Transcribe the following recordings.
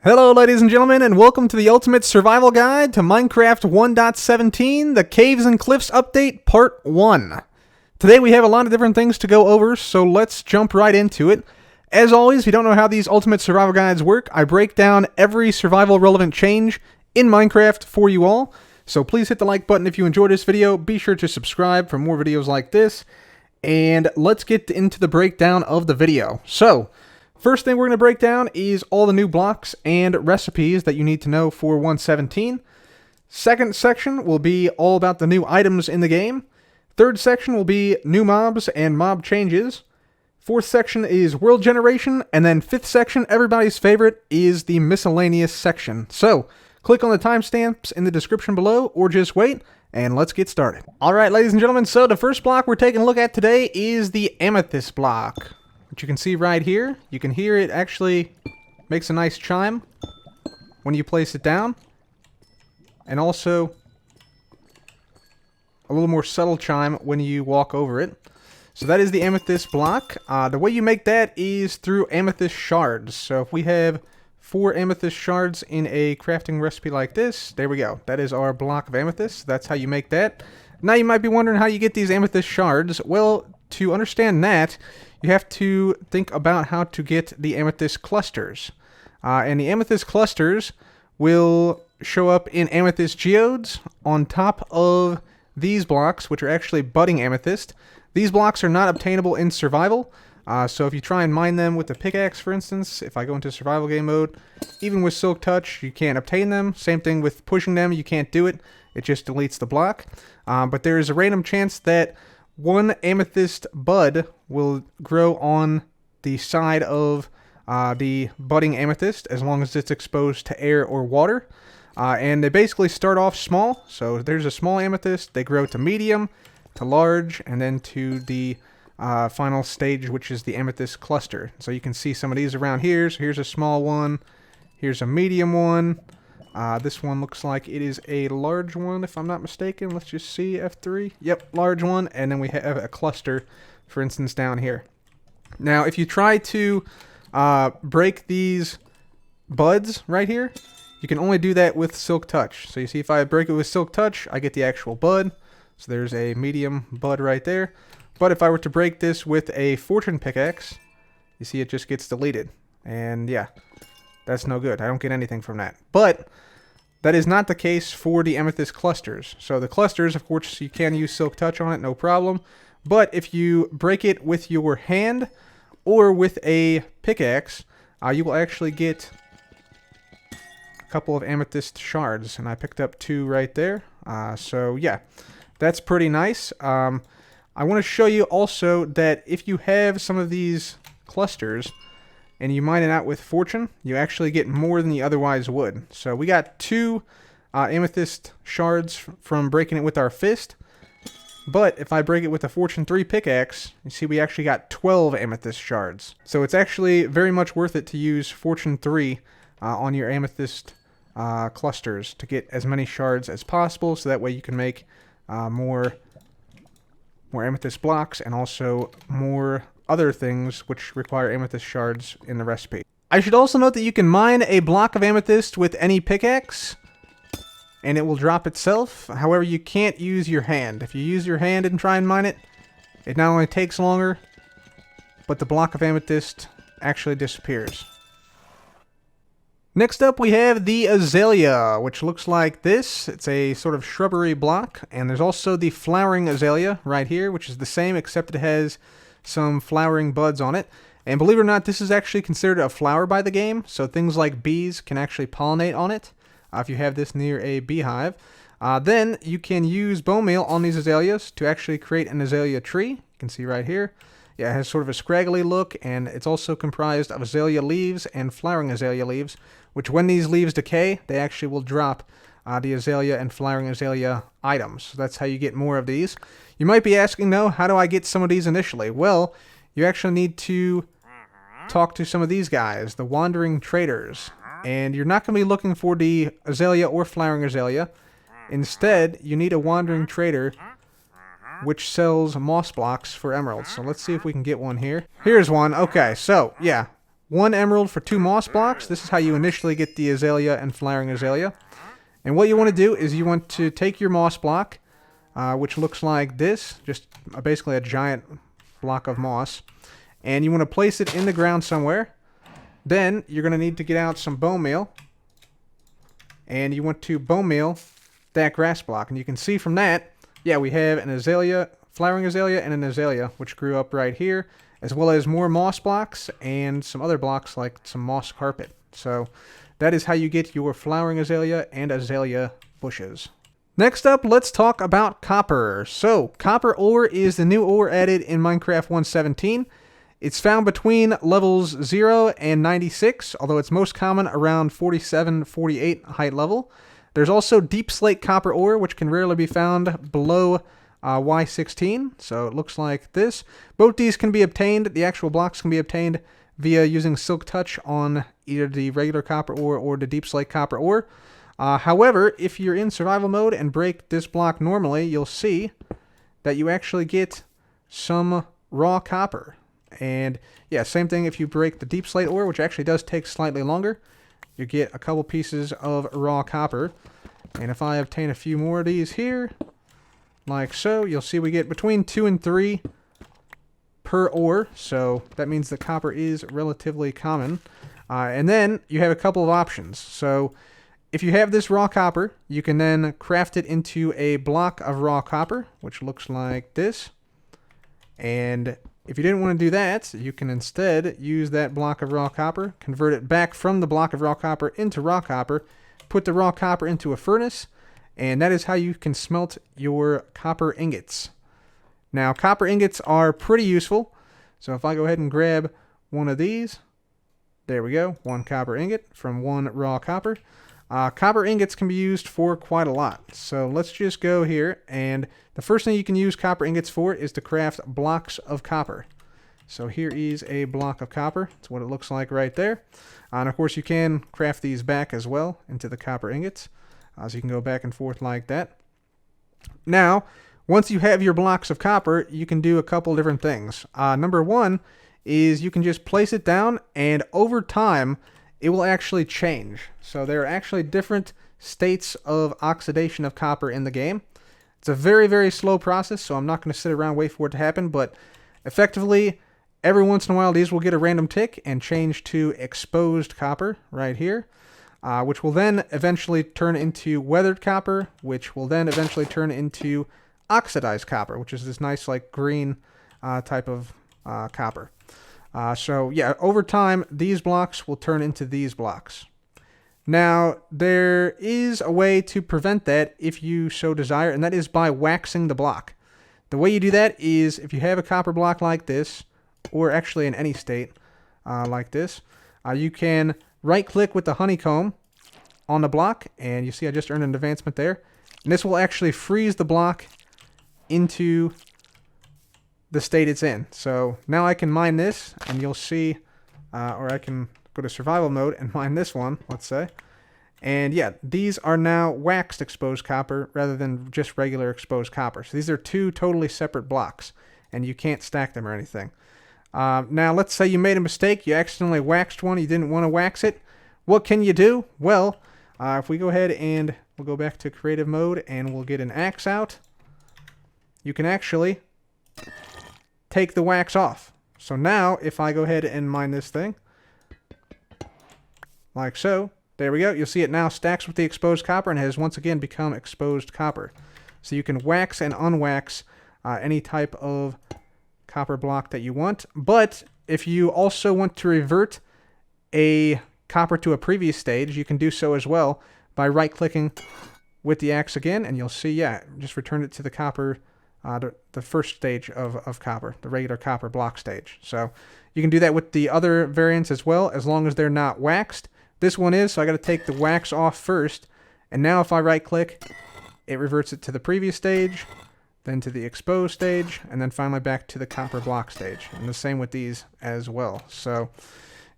Hello ladies and gentlemen, and welcome to the Ultimate Survival Guide to Minecraft 1.17, the Caves and Cliffs Update Part 1. Today we have a lot of different things to go over, so let's jump right into it. As always, if you don't know how these Ultimate Survival Guides work, I break down every survival relevant change in Minecraft for you all. So please hit the like button if you enjoyed this video, be sure to subscribe for more videos like this, and let's get into the breakdown of the video. So, first thing we're going to break down is all the new blocks and recipes that you need to know for 1.17. Second section will be all about the new items in the game. Third section will be new mobs and mob changes. Fourth section is world generation. And then fifth section, everybody's favorite, is the miscellaneous section. So, click on the timestamps in the description below or just wait and let's get started. Alright ladies and gentlemen, so the first block we're taking a look at today is the amethyst block. Which you can see right here. You can hear it actually makes a nice chime when you place it down. And also a little more subtle chime when you walk over it. So that is the amethyst block. The way you make that is through amethyst shards. So if we have 4 amethyst shards in a crafting recipe like this, there we go. That is our block of amethyst. That's how you make that. Now you might be wondering how you get these amethyst shards. Well, to understand that, you have to think about how to get the amethyst clusters. And the amethyst clusters will show up in amethyst geodes on top of these blocks, which are actually budding amethyst. These blocks are not obtainable in survival. So if you try and mine them with a pickaxe, for instance, if I go into survival game mode, even with Silk Touch, you can't obtain them. Same thing with pushing them, you can't do it. It just deletes the block. But there is a random chance that one amethyst bud will grow on the side of the budding amethyst as long as it's exposed to air or water. And they basically start off small. So there's a small amethyst, they grow to medium, to large, and then to the final stage, which is the amethyst cluster. So you can see some of these around here. So here's a small one, here's a medium one. This one looks like it is a large one, if I'm not mistaken. Let's just see, F3. Yep, large one. And then we have a cluster, for instance, down here. Now, if you try to break these buds right here, you can only do that with Silk Touch. So you see, if I break it with Silk Touch, I get the actual bud. So there's a medium bud right there. But if I were to break this with a fortune pickaxe, you see it just gets deleted. And yeah, that's no good. I don't get anything from that. But that is not the case for the amethyst clusters. So the clusters, of course, you can use Silk Touch on it, no problem. But if you break it with your hand or with a pickaxe, you will actually get a couple of amethyst shards. And I picked up 2 right there. So yeah, that's pretty nice. I want to show you also that if you have some of these clusters and you mine it out with fortune, you actually get more than you otherwise would. So we got 2 amethyst shards from breaking it with our fist. But if I break it with a fortune 3 pickaxe, you see we actually got 12 amethyst shards. So it's actually very much worth it to use fortune 3 on your amethyst clusters to get as many shards as possible. So that way you can make more amethyst blocks and also more other things which require amethyst shards in the recipe. I should also note that you can mine a block of amethyst with any pickaxe and it will drop itself. However, you can't use your hand. If you use your hand and try and mine it, it not only takes longer, but the block of amethyst actually disappears. Next up we have the azalea, which looks like this. It's a sort of shrubbery block, and there's also the flowering azalea right here, which is the same except it has some flowering buds on it. And believe it or not, this is actually considered a flower by the game, so things like bees can actually pollinate on it if you have this near a beehive. Then you can use bone meal on these azaleas to actually create an azalea tree. You can see right here. Yeah, it has sort of a scraggly look, and it's also comprised of azalea leaves and flowering azalea leaves, which when these leaves decay, they actually will drop the azalea and flowering azalea items. So that's how you get more of these. You might be asking, though, how do I get some of these initially? Well, you actually need to talk to some of these guys, the wandering traders. And you're not going to be looking for the azalea or flowering azalea. Instead, you need a wandering trader which sells moss blocks for emeralds. So let's see if we can get one here. Here's one. Okay, so yeah, 1 emerald for 2 moss blocks. This is how you initially get the azalea and flowering azalea. And what you want to do is you want to take your moss block, which looks like this, just basically a giant block of moss, and you want to place it in the ground somewhere. Then you're going to need to get out some bone meal, and you want to bone meal that grass block. And you can see from that, yeah, we have an azalea, flowering azalea, and an azalea, which grew up right here, as well as more moss blocks and some other blocks like some moss carpet. So that is how you get your flowering azalea and azalea bushes. Next up, let's talk about copper. So, copper ore is the new ore added in Minecraft 1.17. It's found between levels 0 and 96, although it's most common around 47, 48 height level. There's also deep slate copper ore, which can rarely be found below Y16, so it looks like this. Both these can be obtained, the actual blocks can be obtained via using Silk Touch on either the regular copper ore or the deep slate copper ore. However, if you're in survival mode and break this block normally, you'll see that you actually get some raw copper. And yeah, same thing if you break the deep slate ore, which actually does take slightly longer. You get a couple pieces of raw copper. And if I obtain a few more of these here, like so, you'll see we get between 2 and 3 per ore, so that means the copper is relatively common. And then you have a couple of options. So if you have this raw copper, you can then craft it into a block of raw copper, which looks like this. And if you didn't want to do that, you can instead use that block of raw copper, convert it back from the block of raw copper into raw copper, put the raw copper into a furnace, and that is how you can smelt your copper ingots. Now, copper ingots are pretty useful, so if I go ahead and grab one of these, there we go, 1 copper ingot from 1 raw copper. Copper ingots can be used for quite a lot, so let's just go here, and the first thing you can use copper ingots for is to craft blocks of copper. So here is a block of copper. That's what it looks like right there. And of course you can craft these back as well into the copper ingots. So you can go back and forth like that. Now, once you have your blocks of copper, you can do a couple different things. Number one is you can just place it down, and over time, it will actually change. So there are actually different states of oxidation of copper in the game. It's a very, very slow process, so I'm not going to sit around and wait for it to happen, but effectively, every once in a while, these will get a random tick and change to exposed copper right here, which will then eventually turn into weathered copper, which will then eventually turn into oxidized copper, which is this nice like green type of copper. So yeah, over time, these blocks will turn into these blocks. Now, there is a way to prevent that if you so desire, and that is by waxing the block. The way you do that is if you have a copper block like this, or actually in any state like this, you can right-click with the honeycomb on the block, and you see I just earned an advancement there. And this will actually freeze the block into the state it's in. So now I can mine this, and you'll see, or I can go to survival mode and mine this one, let's say. And yeah, these are now waxed exposed copper rather than just regular exposed copper. So these are two totally separate blocks, and you can't stack them or anything. Now, let's say you made a mistake. You accidentally waxed one. You didn't want to wax it. What can you do? Well, if we go ahead and we'll go back to creative mode and we'll get an axe out, you can actually take the wax off. So now, if I go ahead and mine this thing, like so, there we go. You'll see it now stacks with the exposed copper and has once again become exposed copper. So you can wax and unwax any type of copper block that you want. But if you also want to revert a copper to a previous stage, you can do so as well by right-clicking with the axe again, and you'll see, yeah, just return it to the copper, the first stage of copper, the regular copper block stage. So you can do that with the other variants as well, as long as they're not waxed. This one is, so I got to take the wax off first, and now if I right-click, it reverts it to the previous stage, then to the exposed stage, and then finally back to the copper block stage. And the same with these as well. So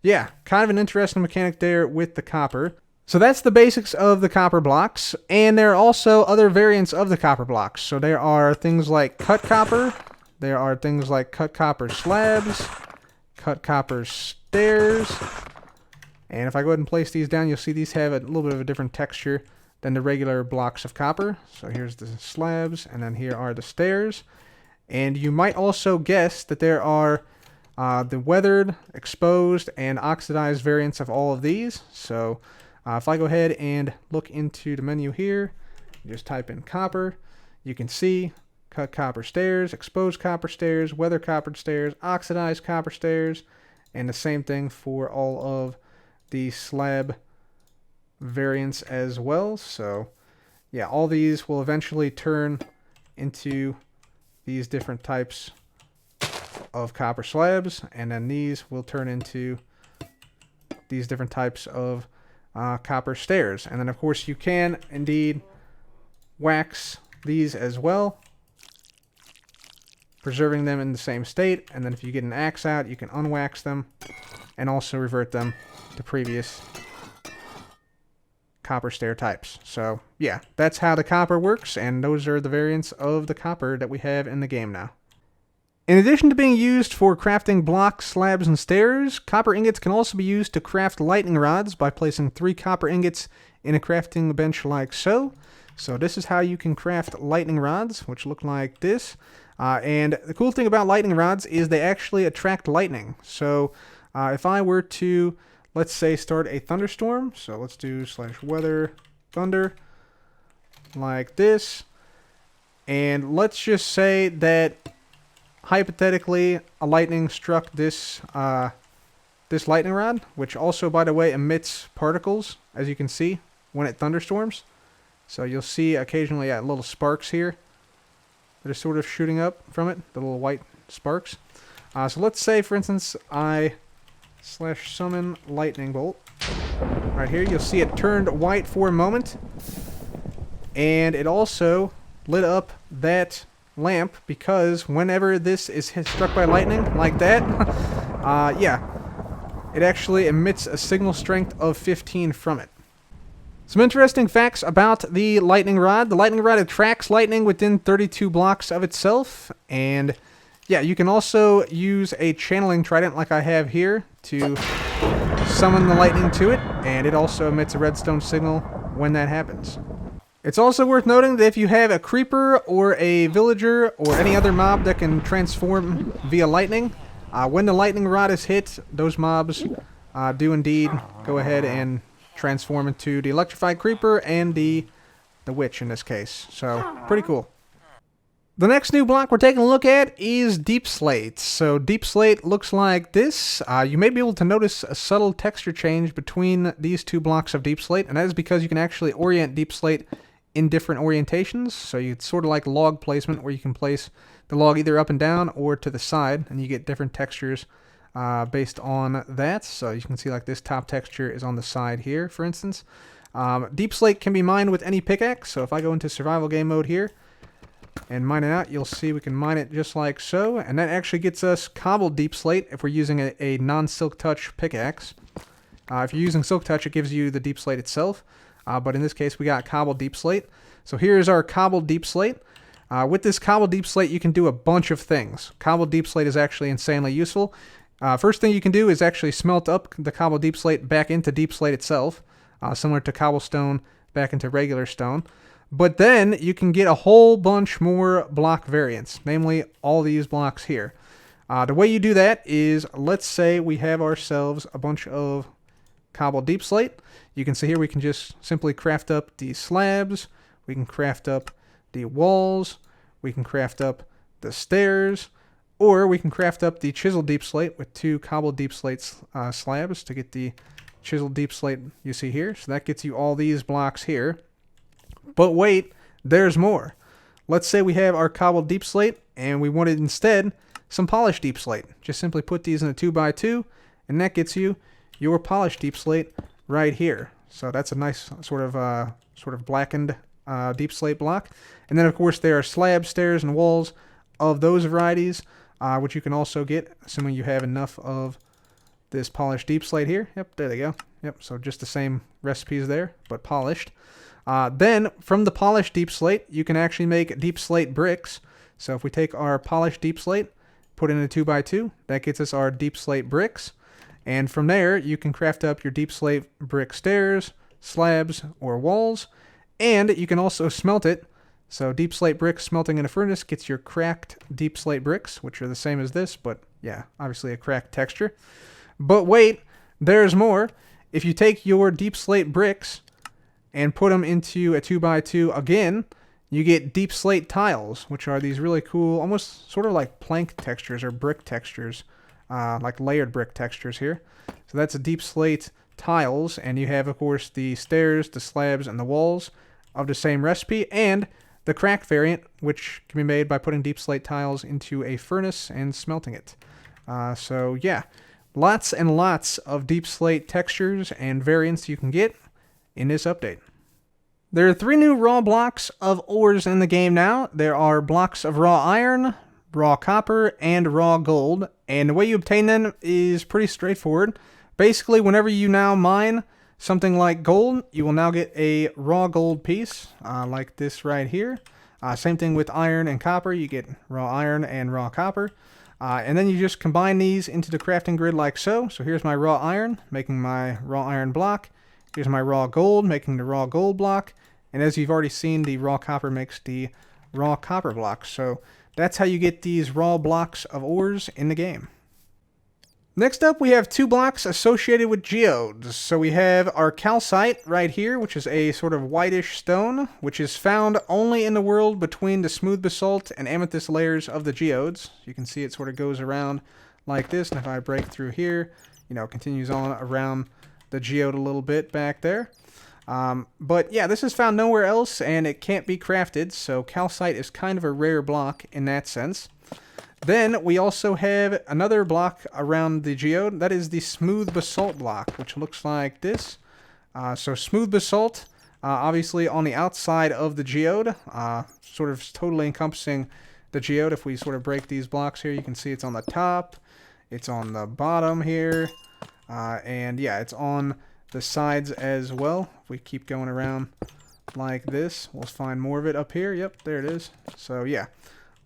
yeah, kind of an interesting mechanic there with the copper. So that's the basics of the copper blocks, and there are also other variants of the copper blocks. So there are things like cut copper, there are things like cut copper slabs, cut copper stairs. And if I go ahead and place these down, you'll see these have a little bit of a different texture than the regular blocks of copper. So here's the slabs, and then here are the stairs. And you might also guess that there are the weathered, exposed, and oxidized variants of all of these. So if I go ahead and look into the menu here, just type in copper, you can see cut copper stairs, exposed copper stairs, weathered copper stairs, oxidized copper stairs, and the same thing for all of the slab variants as well. So yeah, all these will eventually turn into these different types of copper slabs, and then these will turn into these different types of copper stairs. And then of course you can indeed wax these as well, preserving them in the same state. And then if you get an axe out, you can unwax them and also revert them to previous copper stair types. So yeah, that's how the copper works, and those are the variants of the copper that we have in the game now. In addition to being used for crafting blocks, slabs, and stairs, copper ingots can also be used to craft lightning rods by placing 3 copper ingots in a crafting bench like so. So this is how you can craft lightning rods, which look like this. And the cool thing about lightning rods is they actually attract lightning. So if I were to, let's say, start a thunderstorm, so let's do /weather thunder like this. And let's just say that hypothetically a lightning struck this this lightning rod, which also, by the way, emits particles, as you can see, when it thunderstorms. So you'll see occasionally little sparks here that are sort of shooting up from it, the little white sparks. So let's say, for instance, I /summon lightning bolt. Right here, you'll see it turned white for a moment, and it also lit up that lamp, because whenever this is struck by lightning like that, yeah, it actually emits a signal strength of 15 from it. Some interesting facts about the lightning rod. The lightning rod attracts lightning within 32 blocks of itself, and yeah, you can also use a channeling trident like I have here to summon the lightning to it, and it also emits a redstone signal when that happens. It's also worth noting that if you have a creeper or a villager or any other mob that can transform via lightning, when the lightning rod is hit, those mobs do indeed go ahead and transform into the electrified creeper and the witch in this case. So, pretty cool. The next new block we're taking a look at is deep slate. So deep slate looks like this. You may be able to notice a subtle texture change between these 2 blocks of deep slate, and that is because you can actually orient deep slate in different orientations. So it's sort of like log placement, where you can place the log either up and down or to the side, and you get different textures based on that. So you can see like this top texture is on the side here, for instance. Deep slate can be mined with any pickaxe. So if I go into survival game mode here and mine it out, you'll see we can mine it just like so, and that actually gets us cobbled deep slate if we're using a non-silk touch pickaxe. If you're using silk touch, it gives you the deep slate itself, but in this case we got cobbled deep slate. So here's our cobbled deep slate. With this cobbled deep slate you can do a bunch of things. Cobbled deep slate is actually insanely useful. First thing you can do is actually smelt up the cobbled deep slate back into deep slate itself, similar to cobblestone back into regular stone. But then you can get a whole bunch more block variants, namely all these blocks here. The way you do that is, let's say we have ourselves a bunch of cobbled deep slate. You can see here we can just simply craft up the slabs, we can craft up the walls, we can craft up the stairs, or we can craft up the chiseled deep slate with 2 cobbled deep slate slabs to get the chiseled deep slate you see here. So that gets you all these blocks here. But wait, there's more. Let's say we have our cobbled deep slate and we wanted instead some polished deep slate. Just simply put these in a 2x2, and that gets you your polished deep slate right here. So that's a nice sort of blackened deep slate block. And then of course there are slabs, stairs, and walls of those varieties, which you can also get, assuming you have enough of this polished deep slate here. Yep, there they go. Yep, so just the same recipes there, but polished. Then, from the polished deep slate, you can actually make deep slate bricks. So if we take our polished deep slate, put in a 2x2. That gets us our deep slate bricks. And from there, you can craft up your deep slate brick stairs, slabs, or walls. And you can also smelt it. So deep slate bricks smelting in a furnace gets your cracked deep slate bricks, which are the same as this, but yeah, obviously a cracked texture. But wait, there's more. If you take your deep slate bricks and put them into a 2x2 again, you get deep slate tiles, which are these really cool, almost sort of like plank textures or brick textures, like layered brick textures here. So that's a deep slate tiles, and you have, of course, the stairs, the slabs, and the walls of the same recipe, and the cracked variant, which can be made by putting deep slate tiles into a furnace and smelting it. So yeah, lots and lots of deep slate textures and variants you can get in this update. There are 3 new raw blocks of ores in the game now. There are blocks of raw iron, raw copper, and raw gold. And the way you obtain them is pretty straightforward. Basically, whenever you now mine something like gold, you will now get a raw gold piece, like this right here. Same thing with iron and copper. You get raw iron and raw copper. And then you just combine these into the crafting grid like so. So here's my raw iron, making my raw iron block. Here's my raw gold, making the raw gold block. And as you've already seen, the raw copper makes the raw copper block. So that's how you get these raw blocks of ores in the game. Next up, we have 2 blocks associated with geodes. So we have our calcite right here, which is a sort of whitish stone, which is found only in the world between the smooth basalt and amethyst layers of the geodes. You can see it sort of goes around like this, and if I break through here, you know, it continues on around the geode a little bit back there. But yeah, this is found nowhere else, and it can't be crafted, so calcite is kind of a rare block in that sense. Then we also have another block around the geode. That is the smooth basalt block, which looks like this. So smooth basalt, obviously on the outside of the geode, sort of totally encompassing the geode. If we sort of break these blocks here, you can see it's on the top, it's on the bottom here, and yeah, it's on the sides as well. If we keep going around like this, we'll find more of it up here. Yep, there it is. So yeah,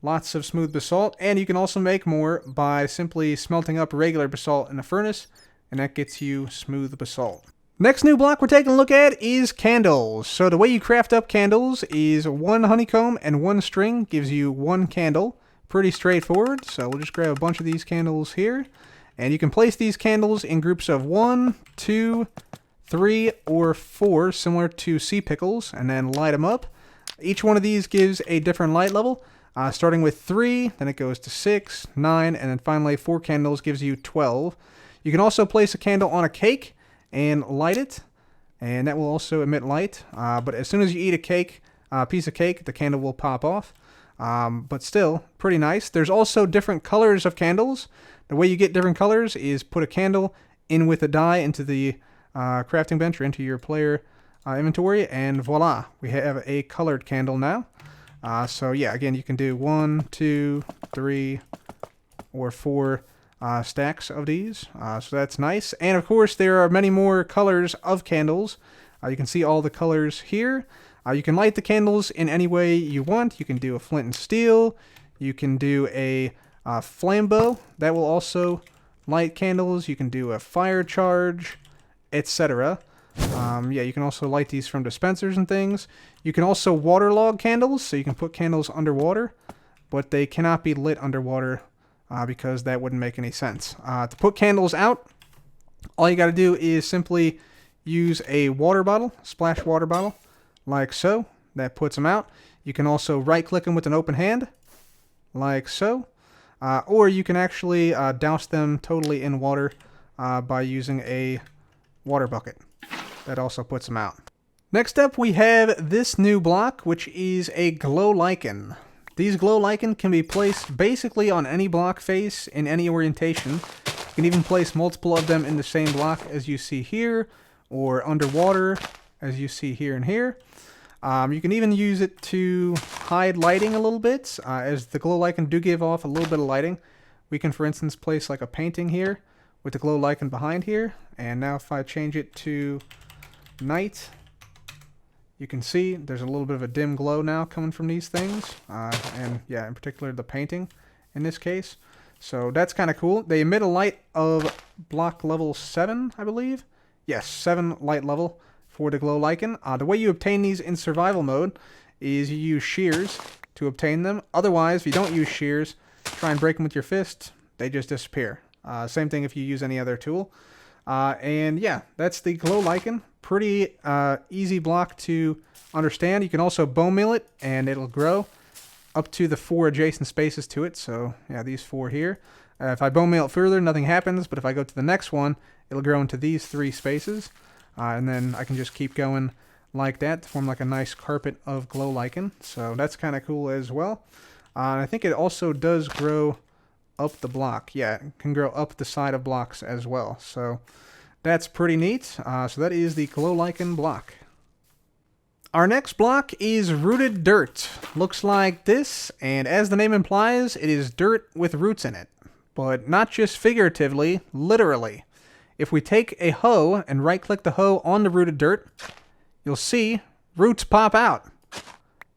lots of smooth basalt, and you can also make more by simply smelting up regular basalt in a furnace, and that gets you smooth basalt. Next new block we're taking a look at is candles. So the way you craft up candles is 1 honeycomb and 1 string gives you 1 candle. Pretty straightforward, so we'll just grab a bunch of these candles here, and you can place these candles in groups of 1, 2, 3, or 4, similar to sea pickles, and then light them up. Each one of these gives a different light level. Starting with 3, then it goes to 6, 9, and then finally 4 candles gives you 12. You can also place a candle on a cake and light it, and that will also emit light. But as soon as you eat a cake, piece of cake, the candle will pop off. But still, pretty nice. There's also different colors of candles. The way you get different colors is put a candle in with a dye into the crafting bench or into your player inventory, and voila, we have a colored candle now. So yeah, again, you can do 1, 2, 3, or 4 stacks of these. So that's nice. And of course, there are many more colors of candles. You can see all the colors here. You can light the candles in any way you want. You can do a flint and steel. You can do a flambeau. That will also light candles. You can do a fire charge, etc. Yeah, you can also light these from dispensers and things. You can also waterlog candles, so you can put candles underwater, but they cannot be lit underwater because that wouldn't make any sense. To put candles out, all you got to do is simply use a water bottle, splash water bottle, like so. That puts them out. You can also right-click them with an open hand, like so. Or you can actually douse them totally in water by using a water bucket. That also puts them out. Next up, we have this new block, which is a glow lichen. These glow lichen can be placed basically on any block face in any orientation. You can even place multiple of them in the same block as you see here, or underwater as you see here and here. You can even use it to hide lighting a little bit, as the glow lichen do give off a little bit of lighting. We can, for instance, place like a painting here with the glow lichen behind here. And now if I change it to night, you can see there's a little bit of a dim glow now coming from these things. And yeah, in particular the painting in this case. So that's kind of cool. They emit a light of block level 7, I believe. Yes, 7 light level for the glow lichen. The way you obtain these in survival mode is you use shears to obtain them. Otherwise, if you don't use shears, try and break them with your fist, they just disappear. Same thing if you use any other tool. And yeah, that's the glow lichen. Pretty easy block to understand. You can also bone meal it, and it'll grow up to the 4 adjacent spaces to it. So yeah, these 4 here. If I bone meal it further, nothing happens. But if I go to the next one, it'll grow into these 3 spaces. And then I can just keep going like that to form like a nice carpet of glow lichen. So that's kind of cool as well. I think it also does grow up the block. Yeah, it can grow up the side of blocks as well. So that's pretty neat. So that is the glow lichen block. Our next block is rooted dirt. Looks like this, and as the name implies, it is dirt with roots in it. But not just figuratively, literally. If we take a hoe and right-click the hoe on the rooted dirt, you'll see roots pop out.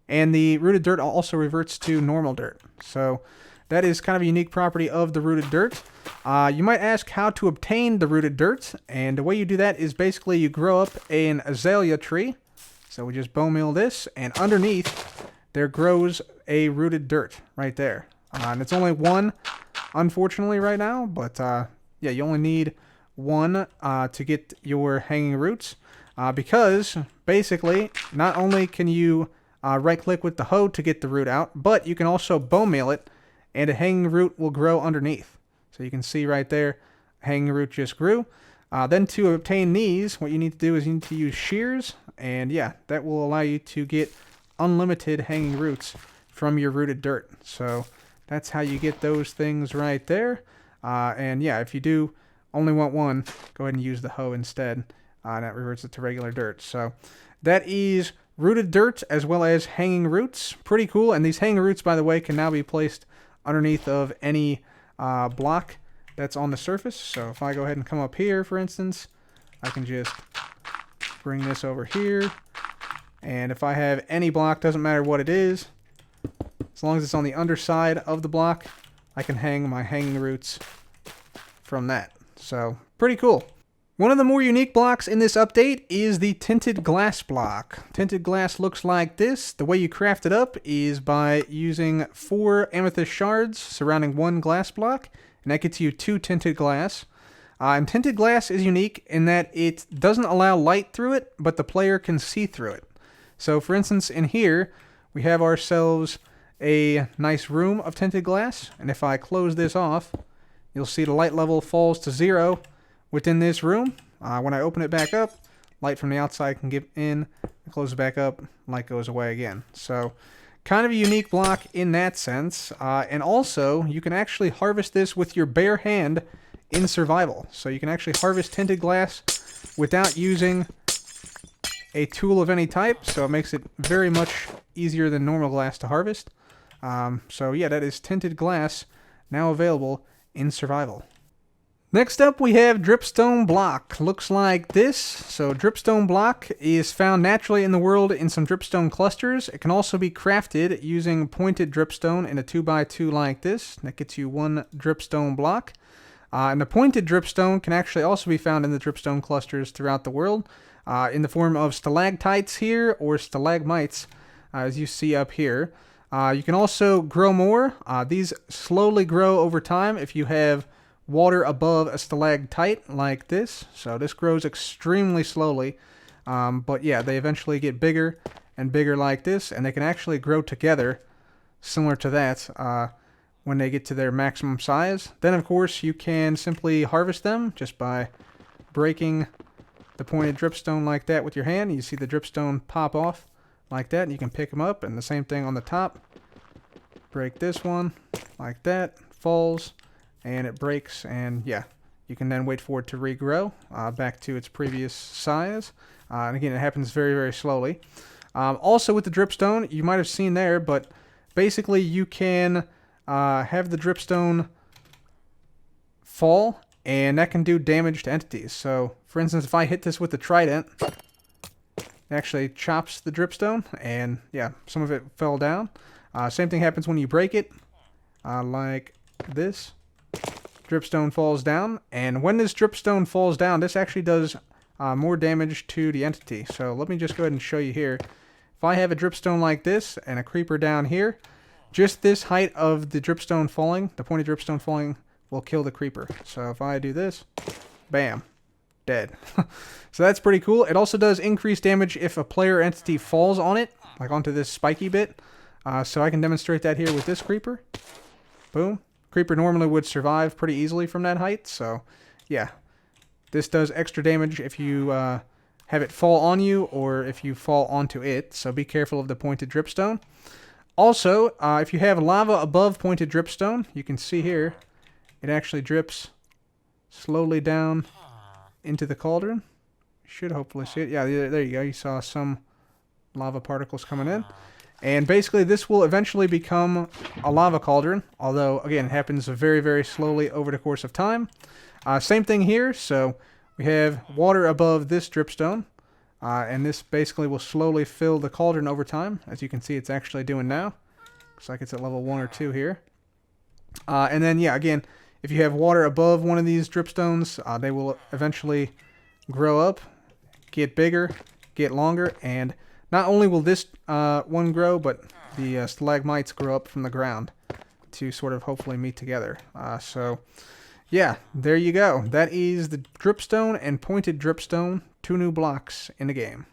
And the rooted dirt also reverts to normal dirt. So that is kind of a unique property of the rooted dirt. You might ask how to obtain the rooted dirt, and the way you do that is basically you grow up an azalea tree. So we just bone meal this, and underneath there grows a rooted dirt right there. And it's only 1, unfortunately, right now. But yeah, you only need 1 to get your hanging roots. Because basically, not only can you right-click with the hoe to get the root out, but you can also bone meal it, and a hanging root will grow underneath. So you can see right there, a hanging root just grew. Then to obtain these, what you need to do is you need to use shears, and yeah, that will allow you to get unlimited hanging roots from your rooted dirt. So that's how you get those things right there. And yeah, if you do only want 1, go ahead and use the hoe instead. And that reverts it to regular dirt. So that is rooted dirt as well as hanging roots. Pretty cool. And these hanging roots, by the way, can now be placed underneath of any block that's on the surface. So if I go ahead and come up here, for instance, I can just bring this over here. And if I have any block, doesn't matter what it is, as long as it's on the underside of the block, I can hang my hanging roots from that. So pretty cool. One of the more unique blocks in this update is the tinted glass block. Tinted glass looks like this. The way you craft it up is by using 4 amethyst shards surrounding 1 glass block, and that gets you 2 tinted glass. And tinted glass is unique in that it doesn't allow light through it, but the player can see through it. So for instance, in here, we have ourselves a nice room of tinted glass, and if I close this off, you'll see the light level falls to 0 within this room. When I open it back up, light from the outside can get in, close it back up, light goes away again. So kind of a unique block in that sense. And also, you can actually harvest this with your bare hand in survival. So you can actually harvest tinted glass without using a tool of any type. So it makes it very much easier than normal glass to harvest. So yeah, that is tinted glass now available in survival. Next up, we have dripstone block. Looks like this. So dripstone block is found naturally in the world in some dripstone clusters. It can also be crafted using pointed dripstone in a 2x2 like this. That gets you 1 dripstone block. And the pointed dripstone can actually also be found in the dripstone clusters throughout the world in the form of stalactites here or stalagmites, as you see up here. You can also grow more. These slowly grow over time if you have water above a stalactite like this. So this grows extremely slowly. But yeah, they eventually get bigger and bigger like this, and they can actually grow together similar to that when they get to their maximum size. Then of course you can simply harvest them just by breaking the pointed dripstone like that with your hand. You see the dripstone pop off like that, and you can pick them up, and the same thing on the top. Break this one like that, falls, and it breaks, and yeah, you can then wait for it to regrow back to its previous size. And again, it happens very, very slowly. Also with the dripstone, you might have seen there, but basically you can have the dripstone fall, and that can do damage to entities. So, for instance, if I hit this with the trident, it actually chops the dripstone, and yeah, some of it fell down. Same thing happens when you break it, like this. dripstone falls down. And when this dripstone falls down, this actually does more damage to the entity. So let me just go ahead and show you here. If I have a dripstone like this and a creeper down here, just this height of the dripstone falling, the pointed dripstone falling, will kill the creeper. So if I do this, bam, dead. So that's pretty cool. It also does increase damage if a player entity falls on it, like onto this spiky bit. So I can demonstrate that here with this creeper. Boom. Creeper normally would survive pretty easily from that height. So yeah, this does extra damage if you have it fall on you or if you fall onto it. So be careful of the pointed dripstone. Also, if you have lava above pointed dripstone, you can see here, it actually drips slowly down into the cauldron. You should hopefully see it. Yeah, there you go. You saw some lava particles coming in. And basically, this will eventually become a lava cauldron. Although, again, it happens very, very slowly over the course of time. Same thing here. So we have water above this dripstone. And this basically will slowly fill the cauldron over time. As you can see, it's actually doing now. Looks like it's at level 1 or 2 here. And then, yeah, again, if you have water above one of these dripstones, they will eventually grow up, get bigger, get longer, and not only will this one grow, but the stalagmites grow up from the ground to sort of hopefully meet together. So, yeah, there you go. That is the dripstone and pointed dripstone, 2 new blocks in the game.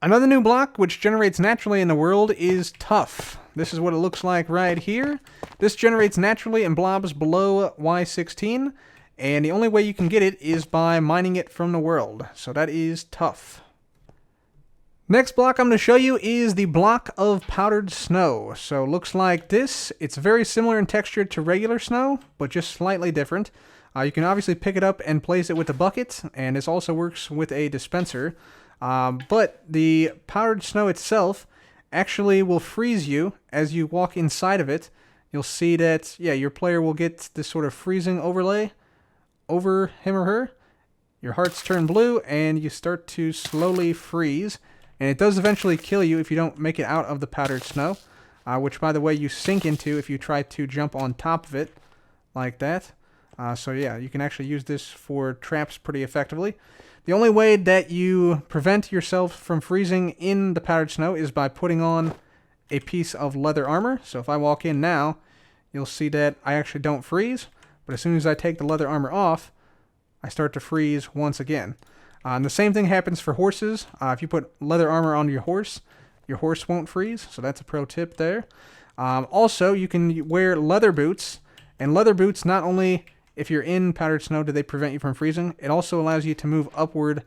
Another new block, which generates naturally in the world, is Tough. This is what it looks like right here. This generates naturally in blobs below Y16, and the only way you can get it is by mining it from the world. So that is Tough. Next block I'm going to show you is the block of powdered snow. So it looks like this. It's very similar in texture to regular snow, but just slightly different. You can obviously pick it up and place it with a bucket, and this also works with a dispenser. But the powdered snow itself actually will freeze you as you walk inside of it. You'll see that, yeah, your player will get this sort of freezing overlay over him or her. Your hearts turn blue, and you start to slowly freeze. And it does eventually kill you if you don't make it out of the powdered snow, which, by the way, you sink into if you try to jump on top of it like that. So yeah, you can actually use this for traps pretty effectively. The only way that you prevent yourself from freezing in the powdered snow is by putting on a piece of leather armor. So if I walk in now, you'll see that I actually don't freeze. But as soon as I take the leather armor off, I start to freeze once again. And the same thing happens for horses. If you put leather armor on your horse won't freeze. So that's a pro tip there. Also, you can wear leather boots. And leather boots, not only if you're in powdered snow do they prevent you from freezing, it also allows you to move upward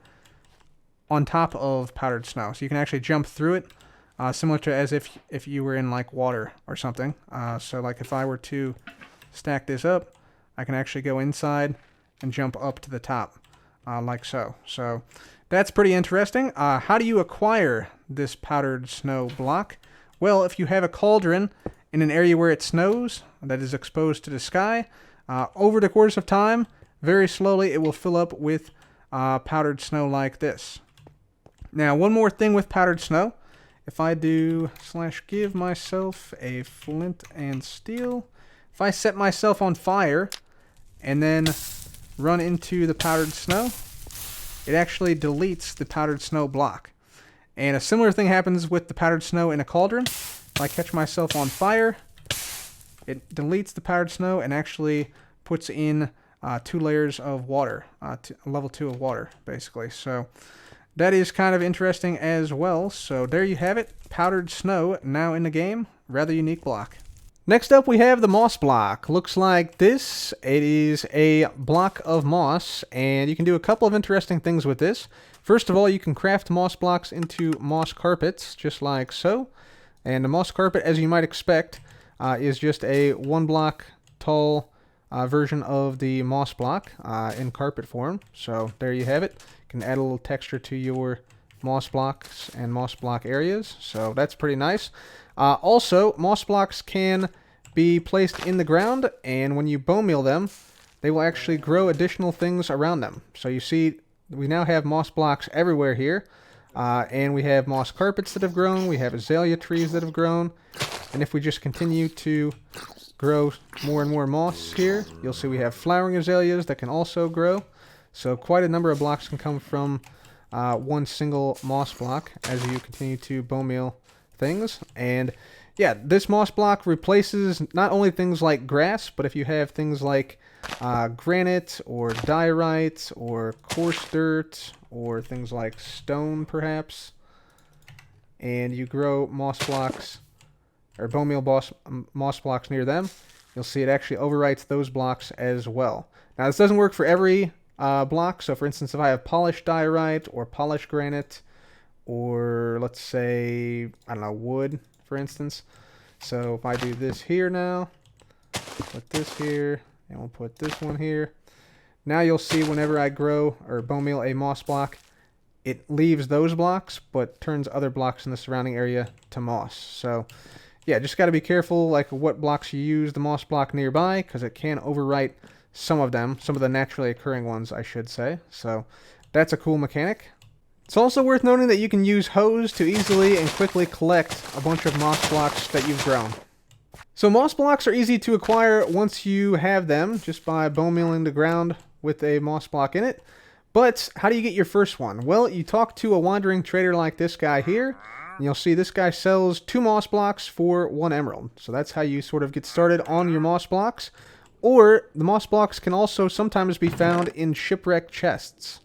on top of powdered snow. So you can actually jump through it, similar to as if you were in like water or something. So like if I were to stack this up, I can actually go inside and jump up to the top. Like so. So that's pretty interesting. How do you acquire this powdered snow block? Well, if you have a cauldron in an area where it snows that is exposed to the sky, over the course of time, very slowly it will fill up with powdered snow like this. Now, one more thing with powdered snow. If I do /give myself a flint and steel, if I set myself on fire and then run into the powdered snow, it actually deletes the powdered snow block. And a similar thing happens with the powdered snow in a cauldron. If I catch myself on fire, it deletes the powdered snow and actually puts in 2 layers of water, level 2 of water, basically. So that is kind of interesting as well. So there you have it, powdered snow now in the game. Rather unique block. Next up, we have the moss block. Looks like this. It is a block of moss, and you can do a couple of interesting things with this. First of all, you can craft moss blocks into moss carpets, just like so. And the moss carpet, as you might expect, is just a 1 block tall version of the moss block in carpet form. So there you have it. You can add a little texture to your moss blocks and moss block areas. So that's pretty nice. Also, moss blocks can be placed in the ground, and when you bone meal them, they will actually grow additional things around them. So you see, we now have moss blocks everywhere here, and we have moss carpets that have grown, we have azalea trees that have grown, and if we just continue to grow more and more moss here. You'll see we have flowering azaleas that can also grow. So quite a number of blocks can come from one single moss block as you continue to bone meal things. And yeah, this moss block replaces not only things like grass, but if you have things like granite or diorite or coarse dirt or things like stone perhaps, and you grow moss blocks or bone meal moss blocks near them, you'll see it actually overwrites those blocks as well. Now this doesn't work for every block, so for instance if I have polished diorite or polished granite or let's say, I don't know, wood for instance. So if I do this here now, put this here, and we'll put this one here. Now you'll see whenever I grow or bone meal a moss block, it leaves those blocks but turns other blocks in the surrounding area to moss. So yeah, just got to be careful like what blocks you use the moss block nearby, because it can overwrite some of them, some of the naturally occurring ones I should say. So that's a cool mechanic. It's also worth noting that you can use hose to easily and quickly collect a bunch of moss blocks that you've grown. So moss blocks are easy to acquire once you have them, just by bone mealing the ground with a moss block in it. But how do you get your first one? Well, you talk to a wandering trader like this guy here, and you'll see this guy sells 2 moss blocks for 1 emerald. So that's how you sort of get started on your moss blocks. Or the moss blocks can also sometimes be found in shipwreck chests.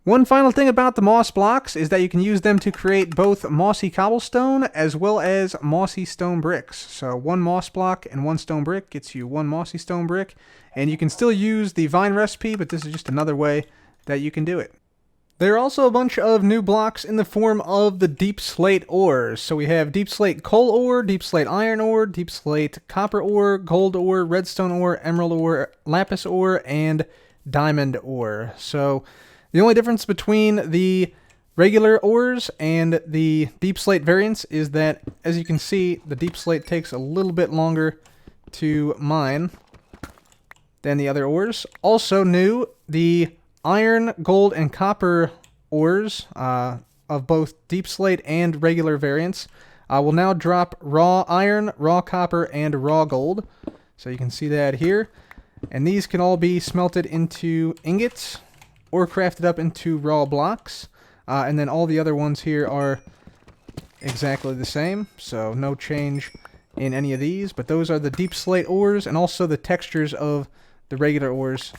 One final thing about the moss blocks is that you can use them to create both mossy cobblestone as well as mossy stone bricks. So 1 moss block and 1 stone brick gets you 1 mossy stone brick. And you can still use the vine recipe, but this is just another way that you can do it. There are also a bunch of new blocks in the form of the deep slate ores. So we have deep slate coal ore, deep slate iron ore, deep slate copper ore, gold ore, redstone ore, emerald ore, lapis ore, and diamond ore. So the only difference between the regular ores and the deep slate variants is that, as you can see, the deep slate takes a little bit longer to mine than the other ores. Also new, the iron, gold, and copper ores of both deep slate and regular variants will now drop raw iron, raw copper, and raw gold. So you can see that here. And these can all be smelted into ingots or crafted up into raw blocks. And then all the other ones here are exactly the same, so no change in any of these. But those are the deep slate ores, and also the textures of the regular ores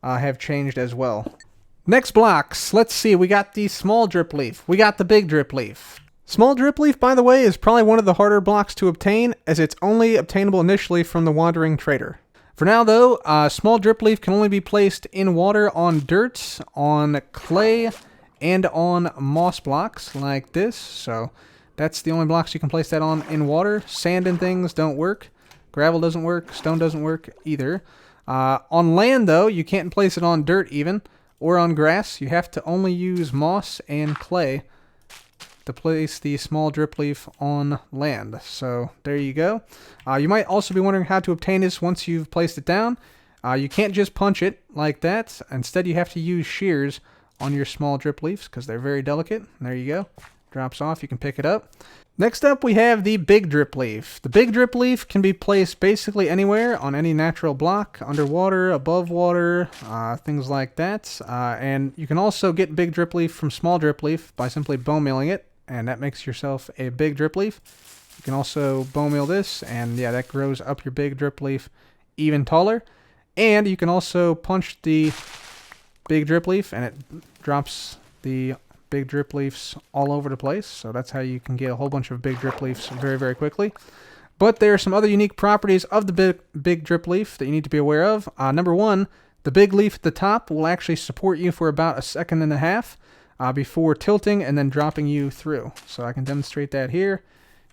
have changed as well. Next blocks, let's see, we got the small drip leaf, we got the big drip leaf. Small drip leaf, by the way, is probably one of the harder blocks to obtain, as it's only obtainable initially from the wandering trader. For now though, small drip leaf can only be placed in water on dirt, on clay, and on moss blocks like this. So that's the only blocks you can place that on in water. Sand and things don't work. Gravel doesn't work. Stone doesn't work either. On land though, you can't place it on dirt even, or on grass. You have to only use moss and clay to place the small drip leaf on land. So there you go. You might also be wondering how to obtain this once you've placed it down. You can't just punch it like that. Instead, you have to use shears on your small drip leaves because they're very delicate. And there you go. Drops off. You can pick it up. Next up, we have the big drip leaf. The big drip leaf can be placed basically anywhere on any natural block, underwater, above water, things like that. And you can also get big drip leaf from small drip leaf by simply bone mealing it, and that makes yourself a big drip leaf. You can also bone meal this, and yeah, that grows up your big drip leaf even taller. And you can also punch the big drip leaf, and it drops the big drip leaves all over the place. So that's how you can get a whole bunch of big drip leaves very, very quickly. But there are some other unique properties of the big drip leaf that you need to be aware of. Number one, the big leaf at the top will actually support you for about 1.5 seconds before tilting and then dropping you through. So I can demonstrate that here.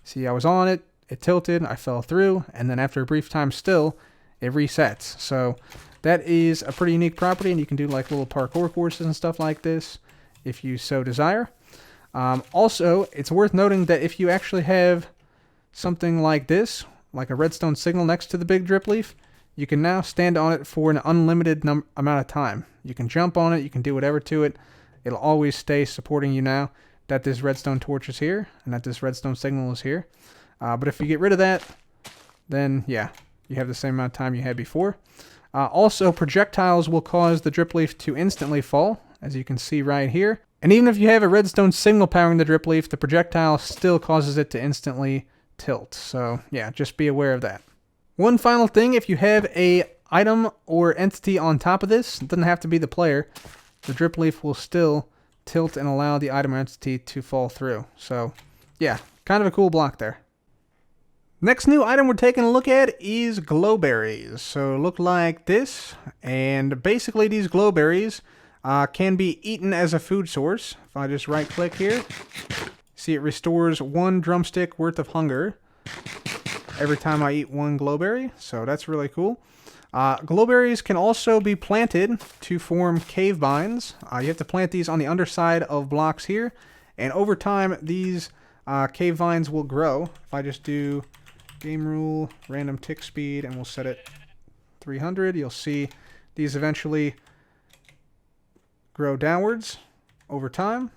See, I was on it, it tilted, I fell through, and then after a brief time still, it resets. So that is a pretty unique property, and you can do like little parkour courses and stuff like this if you so desire. Also, it's worth noting that if you actually have something like this, like a redstone signal next to the big drip leaf, you can now stand on it for an unlimited amount of time. You can jump on it, you can do whatever to it. It'll always stay supporting you now that this redstone torch is here and that this redstone signal is here. But if you get rid of that, then yeah, you have the same amount of time you had before. Also, projectiles will cause the drip leaf to instantly fall, as you can see right here. And even if you have a redstone signal powering the drip leaf, the projectile still causes it to instantly tilt. So yeah, just be aware of that. One final thing, if you have a item or entity on top of this, it doesn't have to be the player, the drip leaf will still tilt and allow the item or entity to fall through. So yeah, kind of a cool block there. Next new item we're taking a look at is glowberries. So look like this, and basically these glowberries can be eaten as a food source. If I just right click here, see it restores 1 drumstick worth of hunger every time I eat 1 glowberry, so that's really cool. Glowberries can also be planted to form cave vines. You have to plant these on the underside of blocks here, and over time these cave vines will grow. If I just do game rule, random tick speed, and we'll set it 300, you'll see these eventually grow downwards over time.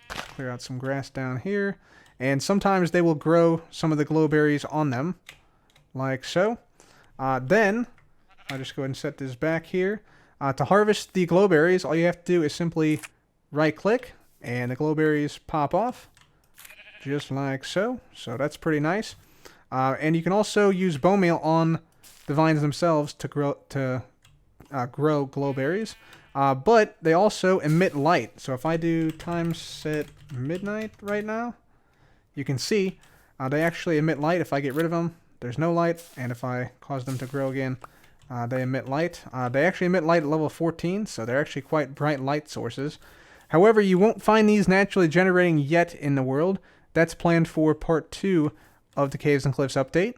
Clear out some grass down here. And sometimes they will grow some of the glowberries on them, like so. Then, I'll just go ahead and set this back here. To harvest the glowberries, all you have to do is simply right-click, and the glowberries pop off, just like so. So that's pretty nice. And you can also use bone meal on the vines themselves to grow glowberries. But they also emit light. So if I do time set midnight right now, you can see they actually emit light. If I get rid of them, there's no light. And if I cause them to grow again, they emit light. They actually emit light at level 14, so they're actually quite bright light sources. However, you won't find these naturally generating yet in the world. That's planned for part 2 of the Caves and Cliffs update.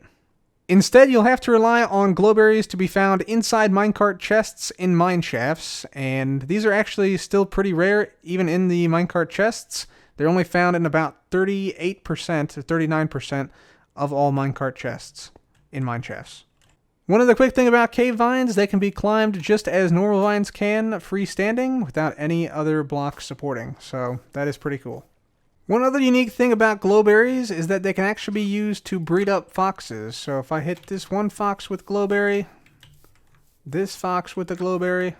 Instead, you'll have to rely on glowberries to be found inside minecart chests in mine shafts, and these are actually still pretty rare, even in the minecart chests. They're only found in about 38% to 39% of all minecart chests in mine shafts. One other quick thing about cave vines, they can be climbed just as normal vines can, freestanding, without any other blocks supporting, so that is pretty cool. One other unique thing about glowberries is that they can actually be used to breed up foxes. So if I hit this one fox with glowberry, this fox with the glowberry,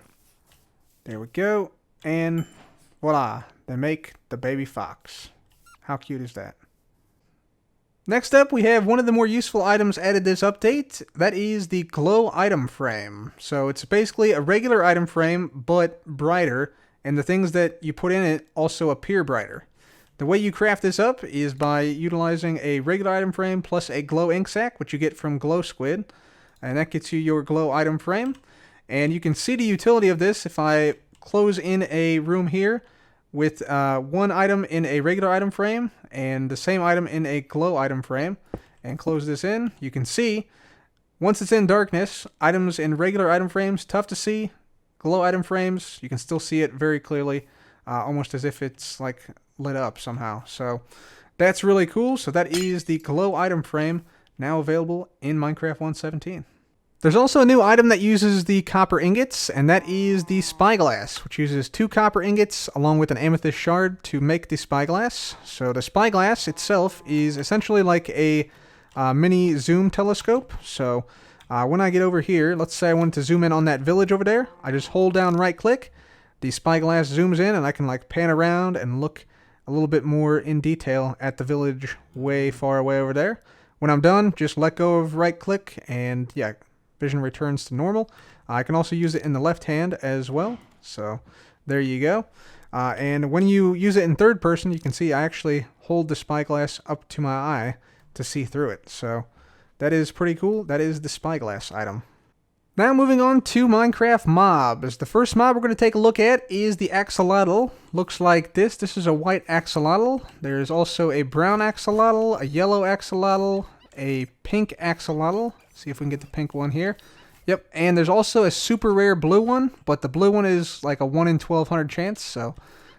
there we go, and voila, they make the baby fox. How cute is that? Next up, we have one of the more useful items added this update. That is the glow item frame. So it's basically a regular item frame, but brighter, and the things that you put in it also appear brighter. The way you craft this up is by utilizing a regular item frame plus a glow ink sac, which you get from Glow Squid, and that gets you your glow item frame. And you can see the utility of this if I close in a room here with one item in a regular item frame and the same item in a glow item frame, and close this in. You can see, once it's in darkness, items in regular item frames, tough to see. Glow item frames, you can still see it very clearly, almost as if it's like lit up somehow. So that's really cool. So that is the glow item frame, now available in Minecraft 1.17. There's also a new item that uses the copper ingots, and that is the spyglass, which uses 2 copper ingots along with an amethyst shard to make the spyglass. So the spyglass itself is essentially like a mini zoom telescope. So when I get over here, let's say I want to zoom in on that village over there, I just hold down right click, the spyglass zooms in, and I can like pan around and look a little bit more in detail at the village way far away over there. When I'm done, just let go of right click, and yeah, vision returns to normal. I can also use it in the left hand as well, so there you go. And when you use it in third person, you can see I actually hold the spyglass up to my eye to see through it, so that is pretty cool. That is the spyglass item. Now moving on to Minecraft mobs. The first mob we're going to take a look at is the axolotl. Looks like this. This is a white axolotl. There's also a brown axolotl, a yellow axolotl, a pink axolotl. See if we can get the pink one here. Yep, and there's also a super rare blue one, but the blue one is like a 1 in 1200 chance, so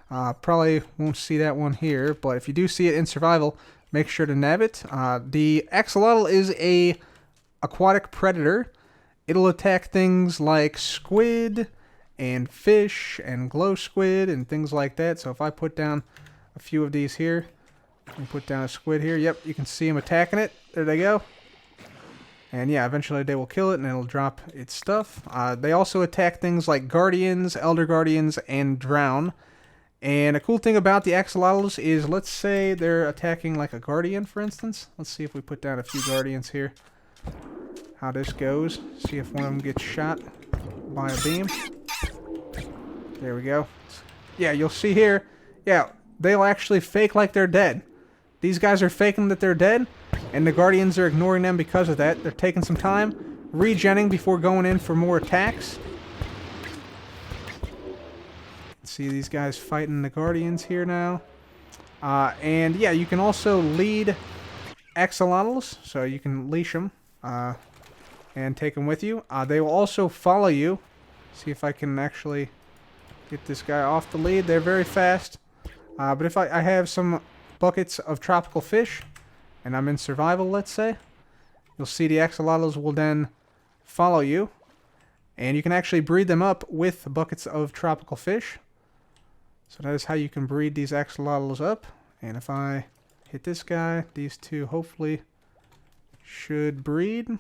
probably won't see that one here. But if you do see it in survival, make sure to nab it. The axolotl is a aquatic predator. It'll attack things like squid and fish and glow squid and things like that. So if I put down a few of these here, and put down a squid here, yep, you can see them attacking it. There they go. And yeah, eventually they will kill it and it'll drop its stuff. They also attack things like Guardians, Elder Guardians, and Drown. And a cool thing about the axolotls is, let's say they're attacking like a Guardian, for instance. Let's see if we put down a few Guardians here. How this goes. See if one of them gets shot by a beam. There we go. Yeah, you'll see here. Yeah, they'll actually fake like they're dead. These guys are faking that they're dead, and the Guardians are ignoring them because of that. They're taking some time, regenning before going in for more attacks. See these guys fighting the Guardians here now. And yeah, you can also lead axolotls, so you can leash them and take them with you. They will also follow you. See if I can actually get this guy off the lead. They're very fast. But if I have some buckets of tropical fish, and I'm in survival, let's say, you'll see the axolotls will then follow you. And you can actually breed them up with buckets of tropical fish. So that is how you can breed these axolotls up. And if I hit this guy, these two hopefully should breed.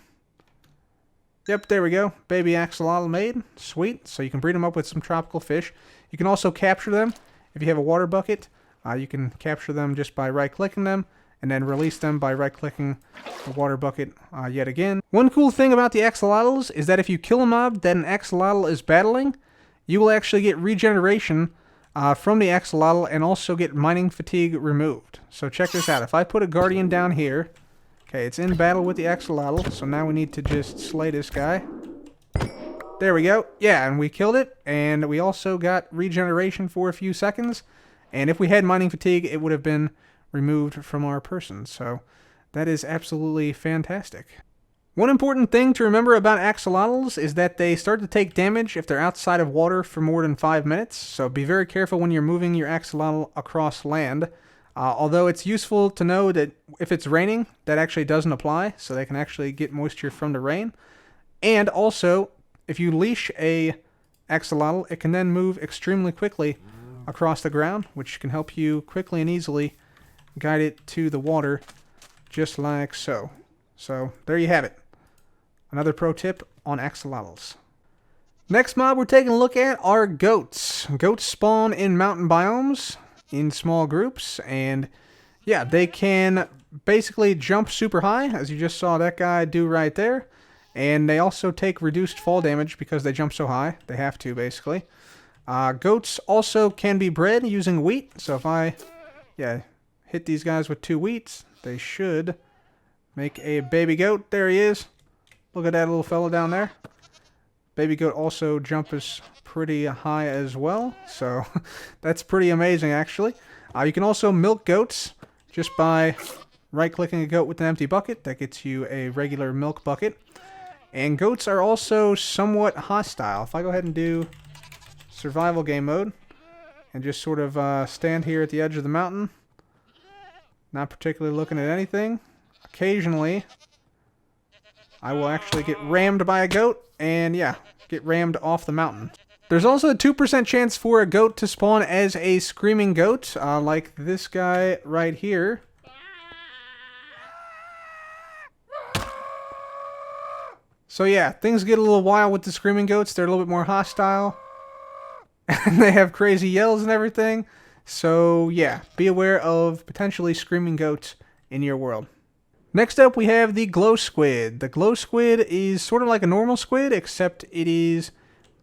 Yep, there we go. Baby axolotl made. Sweet. So you can breed them up with some tropical fish. You can also capture them. If you have a water bucket, you can capture them just by right-clicking them, and then release them by right-clicking the water bucket yet again. One cool thing about the axolotls is that if you kill a mob that an axolotl is battling, you will actually get regeneration from the axolotl and also get mining fatigue removed. So check this out. If I put a Guardian down here, okay, it's in battle with the axolotl, so now we need to just slay this guy. There we go. Yeah, and we killed it, and we also got regeneration for a few seconds. And if we had mining fatigue, it would have been removed from our person. So that is absolutely fantastic. One important thing to remember about axolotls is that they start to take damage if they're outside of water for more than 5 minutes. So be very careful when you're moving your axolotl across land. Although it's useful to know that if it's raining, that actually doesn't apply. So they can actually get moisture from the rain. And also, if you leash a axolotl, it can then move extremely quickly across the ground, which can help you quickly and easily guide it to the water, just like so. So there you have it. Another pro tip on axolotls. Next mob we're taking a look at are goats. Goats spawn in mountain biomes in small groups, and yeah, they can basically jump super high, as you just saw that guy do right there. And they also take reduced fall damage because they jump so high. They have to, basically. Goats also can be bred using wheat. So if I hit these guys with 2 wheats, they should make a baby goat. There he is. Look at that little fella down there. Baby goat also jumps pretty high as well. So that's pretty amazing, actually. You can also milk goats just by right-clicking a goat with an empty bucket. That gets you a regular milk bucket. And goats are also somewhat hostile. If I go ahead and do survival game mode and just sort of stand here at the edge of the mountain, not particularly looking at anything, occasionally I will actually get rammed by a goat and yeah, get rammed off the mountain. There's also a 2% chance for a goat to spawn as a screaming goat, like this guy right here. So yeah, things get a little wild with the screaming goats. They're a little bit more hostile. And they have crazy yells and everything. So yeah, be aware of potentially screaming goats in your world. Next up we have the glow squid. The glow squid is sort of like a normal squid, except it is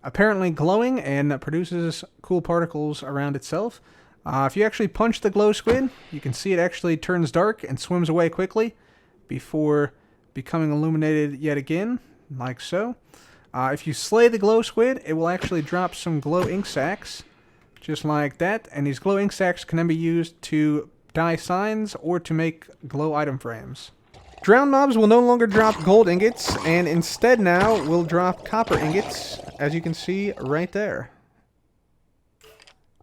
apparently glowing and produces cool particles around itself. If you actually punch the glow squid, you can see it actually turns dark and swims away quickly before becoming illuminated yet again, like so. If you slay the glow squid, it will actually drop some glow ink sacs, just like that. And these glow ink sacs can then be used to dye signs or to make glow item frames. Drowned mobs will no longer drop gold ingots, and instead now will drop copper ingots, as you can see right there.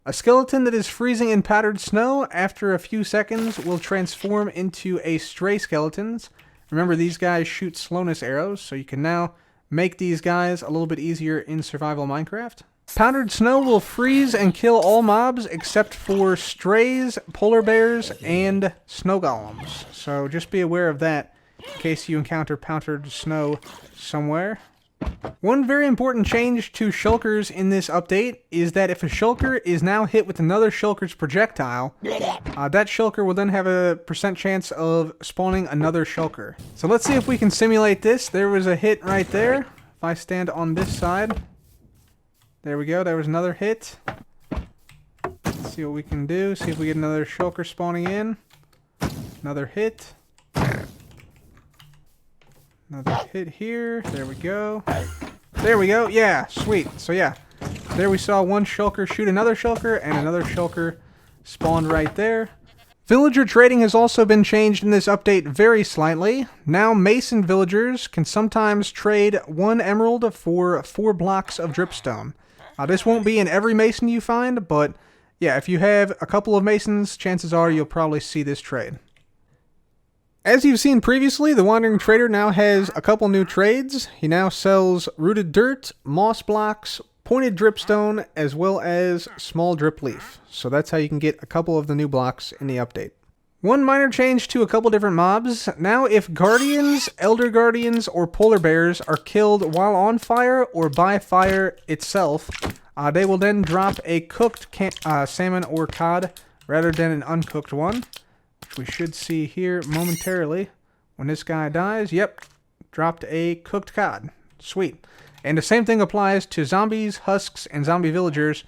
A skeleton that is freezing in powdered snow after a few seconds will transform into a stray skeletons. Remember, these guys shoot slowness arrows, so you can now make these guys a little bit easier in survival Minecraft. Powdered snow will freeze and kill all mobs except for strays, polar bears, and snow golems. So just be aware of that in case you encounter powdered snow somewhere. One very important change to shulkers in this update is that if a shulker is now hit with another shulker's projectile, that shulker will then have a % chance of spawning another shulker. So let's see if we can simulate this. There was a hit right there. If I stand on this side, there we go, there was another hit. Let's see what we can do. See if we get another shulker spawning in. Another hit. Another hit here. There we go. There we go. Yeah, sweet. So yeah, there we saw one shulker shoot another shulker, and another shulker spawned right there. Villager trading has also been changed in this update very slightly. Now Mason villagers can sometimes trade 1 emerald for 4 blocks of dripstone. This won't be in every Mason you find, but yeah, if you have a couple of Masons, chances are you'll probably see this trade. As you've seen previously, the Wandering Trader now has a couple new trades. He now sells rooted dirt, moss blocks, pointed dripstone, as well as small drip leaf. So that's how you can get a couple of the new blocks in the update. One minor change to a couple different mobs. Now if guardians, elder guardians, or polar bears are killed while on fire or by fire itself, they will then drop a cooked salmon or cod rather than an uncooked one. We should see here momentarily when this guy dies. Yep, dropped a cooked cod. Sweet. And the same thing applies to zombies, husks, and zombie villagers,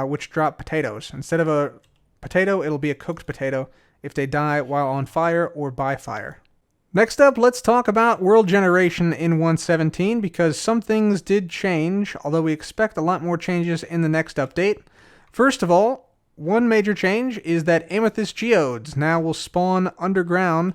which drop potatoes. Instead of a potato, it'll be a cooked potato if they die while on fire or by fire. Next up, let's talk about world generation in 1.17, because some things did change, although we expect a lot more changes in the next update. First of all, one major change is that amethyst geodes now will spawn underground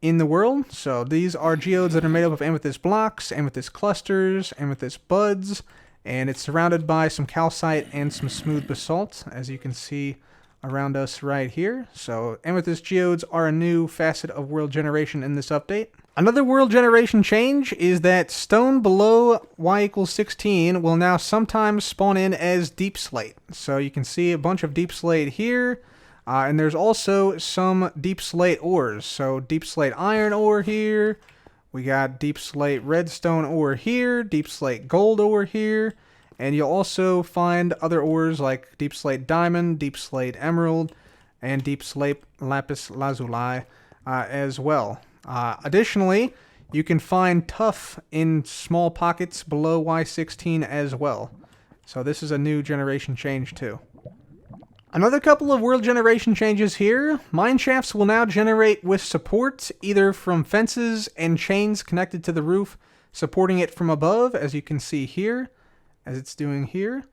in the world. So these are geodes that are made up of amethyst blocks, amethyst clusters, amethyst buds, and it's surrounded by some calcite and some smooth basalt, as you can see around us right here. So amethyst geodes are a new facet of world generation in this update. Another world generation change is that stone below y=16 will now sometimes spawn in as deep slate. So you can see a bunch of deep slate here, and there's also some deep slate ores. So deep slate iron ore here, we got deep slate redstone ore here, deep slate gold ore here, and you'll also find other ores like deep slate diamond, deep slate emerald, and deep slate lapis lazuli as well. Additionally, you can find tuff in small pockets below y16 as well. So this is a new generation change too. Another couple of world generation changes here. Mine shafts will now generate with support either from fences and chains connected to the roof, supporting it from above, as you can see here, as it's doing here,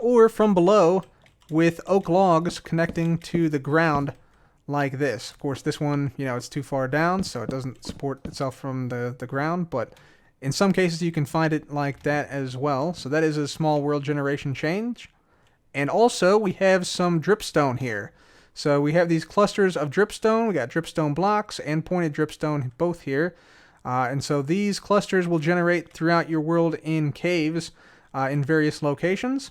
or from below with oak logs connecting to the ground like this. Of course, this one, it's too far down, so it doesn't support itself from the ground, but in some cases you can find it like that as well. So that is a small world generation change. And also, we have some dripstone here. So we have these clusters of dripstone. We got dripstone blocks and pointed dripstone both here. And so these clusters will generate throughout your world in caves in various locations.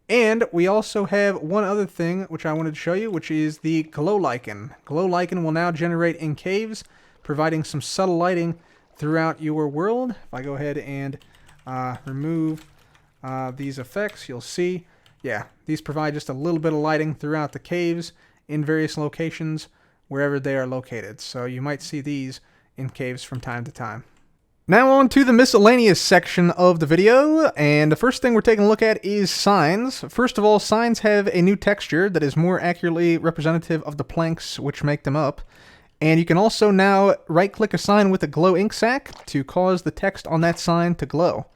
And we also have one other thing which I wanted to show you, which is the glow lichen. Glow lichen will now generate in caves, providing some subtle lighting throughout your world. If I go ahead and remove these effects, you'll see, yeah, these provide just a little bit of lighting throughout the caves in various locations wherever they are located. So you might see these in caves from time to time. Now on to the miscellaneous section of the video, and the first thing we're taking a look at is signs. First of all, signs have a new texture that is more accurately representative of the planks which make them up. And you can also now right-click a sign with a glow ink sac to cause the text on that sign to glow.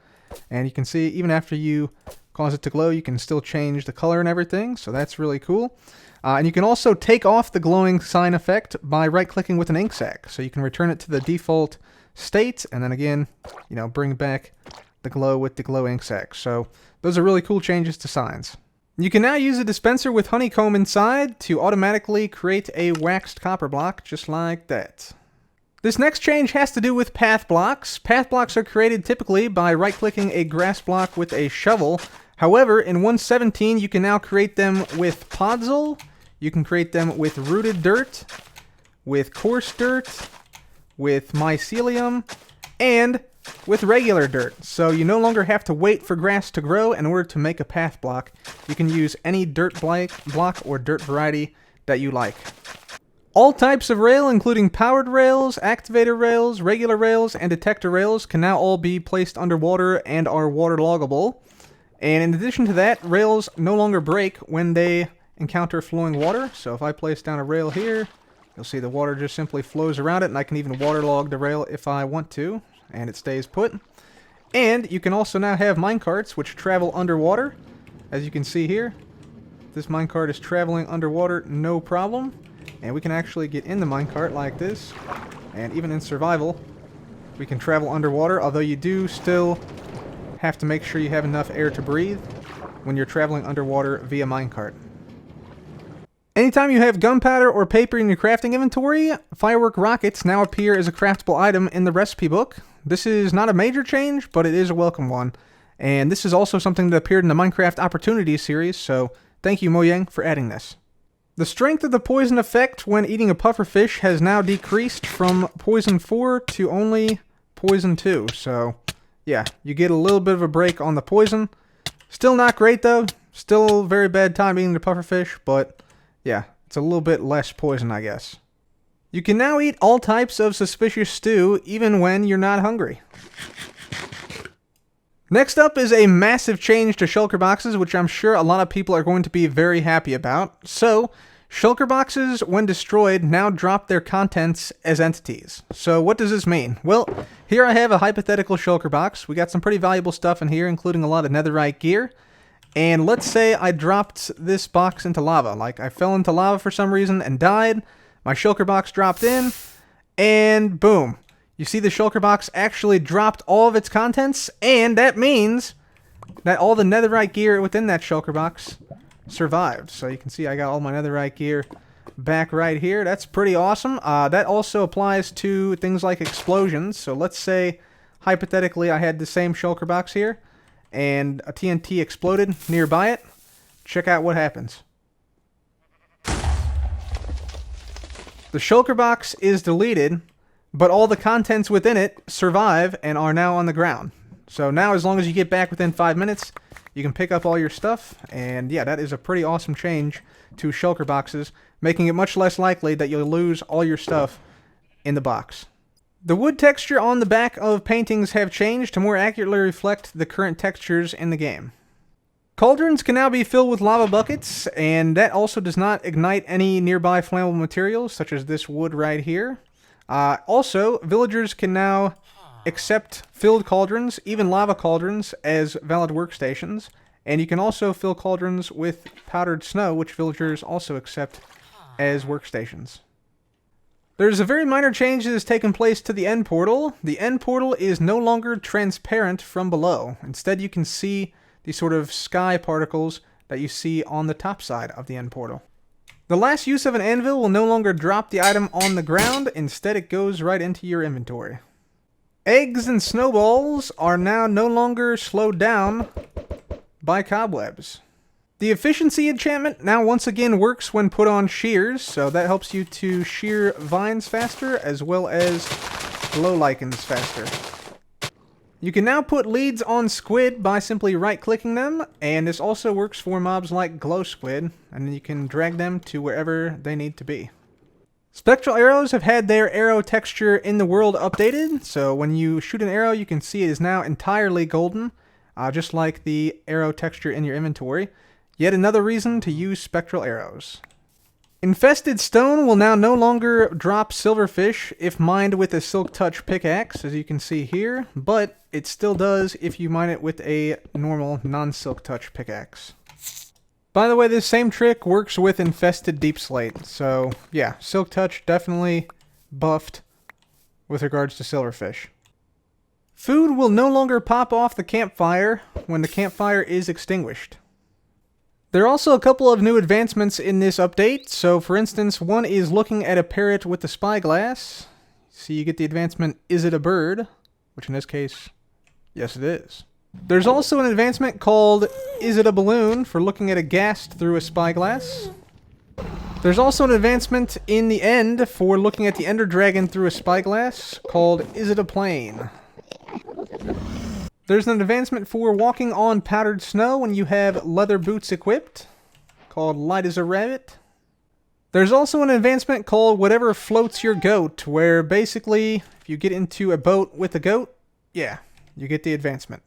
And you can see even after you cause it to glow, you can still change the color and everything, so that's really cool. And you can also take off the glowing sign effect by right-clicking with an ink sac. So you can return it to the default state, and then again, bring back the glow with the glow ink sac. So those are really cool changes to signs. You can now use a dispenser with honeycomb inside to automatically create a waxed copper block, just like that. This next change has to do with path blocks. Path blocks are created typically by right-clicking a grass block with a shovel. However, in 1.17, you can now create them with podzol, you can create them with rooted dirt, with coarse dirt, with mycelium, and with regular dirt. So you no longer have to wait for grass to grow in order to make a path block. You can use any dirt block or dirt variety that you like. All types of rail, including powered rails, activator rails, regular rails, and detector rails, can now all be placed underwater and are waterloggable. And in addition to that, rails no longer break when they encounter flowing water. So if I place down a rail here, you'll see the water just simply flows around it, and I can even waterlog the rail if I want to, and it stays put. And you can also now have minecarts which travel underwater. As you can see here, this minecart is traveling underwater no problem. And we can actually get in the minecart like this, and even in survival, we can travel underwater, although you do still have to make sure you have enough air to breathe when you're traveling underwater via minecart. Anytime you have gunpowder or paper in your crafting inventory, firework rockets now appear as a craftable item in the recipe book. This is not a major change, but it is a welcome one. And this is also something that appeared in the Minecraft Opportunities series, so thank you, Mojang, for adding this. The strength of the poison effect when eating a pufferfish has now decreased from poison 4 to only poison 2. So, yeah, you get a little bit of a break on the poison. Still not great, though. Still very bad time eating the pufferfish, but, yeah, it's a little bit less poison, I guess. You can now eat all types of suspicious stew, even when you're not hungry. Next up is a massive change to shulker boxes, which I'm sure a lot of people are going to be very happy about. So, shulker boxes, when destroyed, now drop their contents as entities. So what does this mean? Well, here I have a hypothetical shulker box. We got some pretty valuable stuff in here, including a lot of netherite gear. And let's say I dropped this box into lava. Like, I fell into lava for some reason and died. My shulker box dropped in, and boom. You see the shulker box actually dropped all of its contents, and that means that all the netherite gear within that shulker box survived. So you can see I got all my netherite gear back right here. That's pretty awesome. That also applies to things like explosions. So let's say, hypothetically, I had the same shulker box here, and a TNT exploded nearby it. Check out what happens. The shulker box is deleted, but all the contents within it survive and are now on the ground. So now, as long as you get back within 5 minutes, you can pick up all your stuff. And yeah, that is a pretty awesome change to shulker boxes, making it much less likely that you'll lose all your stuff in the box. The wood texture on the back of paintings have changed to more accurately reflect the current textures in the game. Cauldrons can now be filled with lava buckets, and that also does not ignite any nearby flammable materials, such as this wood right here. Also, villagers can now accept filled cauldrons, even lava cauldrons, as valid workstations. And you can also fill cauldrons with powdered snow, which villagers also accept as workstations. There's a very minor change that has taken place to the end portal. The end portal is no longer transparent from below. Instead, you can see these sort of sky particles that you see on the top side of the end portal. The last use of an anvil will no longer drop the item on the ground. Instead, it goes right into your inventory. Eggs and snowballs are now no longer slowed down by cobwebs. The efficiency enchantment now once again works when put on shears, so that helps you to shear vines faster as well as glow lichens faster. You can now put leads on squid by simply right-clicking them, and this also works for mobs like glow squid, and then you can drag them to wherever they need to be. Spectral arrows have had their arrow texture in the world updated, so when you shoot an arrow you can see it is now entirely golden, just like the arrow texture in your inventory. Yet another reason to use spectral arrows. Infested stone will now no longer drop silverfish if mined with a silk touch pickaxe, as you can see here, but it still does if you mine it with a normal non-silk touch pickaxe. By the way, this same trick works with infested deep slate, so yeah, silk touch definitely buffed with regards to silverfish. Food will no longer pop off the campfire when the campfire is extinguished. There are also a couple of new advancements in this update. So, for instance, one is looking at a parrot with the spyglass. So you get the advancement, is it a bird? Which in this case, yes it is. There's also an advancement called, is it a balloon? For looking at a ghast through a spyglass. There's also an advancement in the end for looking at the Ender Dragon through a spyglass called Is It a Plane? There's an advancement for walking on powdered snow when you have leather boots equipped called Light as a Rabbit. There's also an advancement called Whatever Floats Your Goat, where basically if you get into a boat with a goat, yeah, you get the advancement.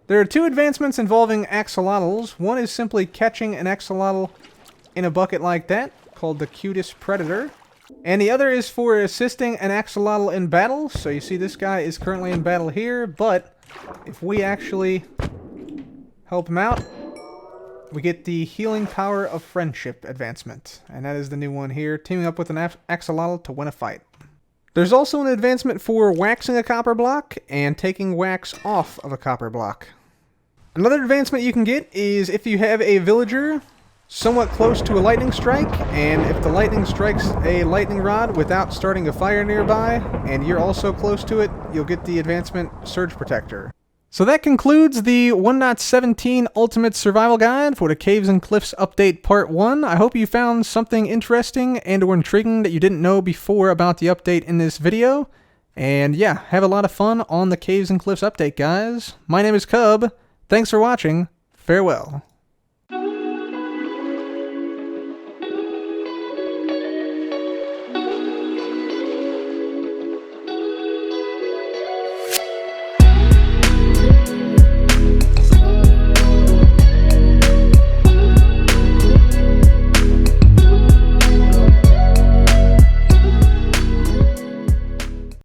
There are 2 advancements involving axolotls. One is simply catching an axolotl in a bucket like that, called the Cutest Predator. And the other is for assisting an axolotl in battle. So you see this guy is currently in battle here, but if we actually help him out, we get the Healing Power of Friendship advancement. And that is the new one here, teaming up with an axolotl to win a fight. There's also an advancement for waxing a copper block and taking wax off of a copper block. Another advancement you can get is if you have a villager somewhat close to a lightning strike, and if the lightning strikes a lightning rod without starting a fire nearby, and you're also close to it, you'll get the advancement Surge Protector. So that concludes the 1.17 Ultimate Survival Guide for the Caves and Cliffs Update Part 1. I hope you found something interesting and or intriguing that you didn't know before about the update in this video. And yeah, have a lot of fun on the Caves and Cliffs Update, guys. My name is Cub. Thanks for watching. Farewell.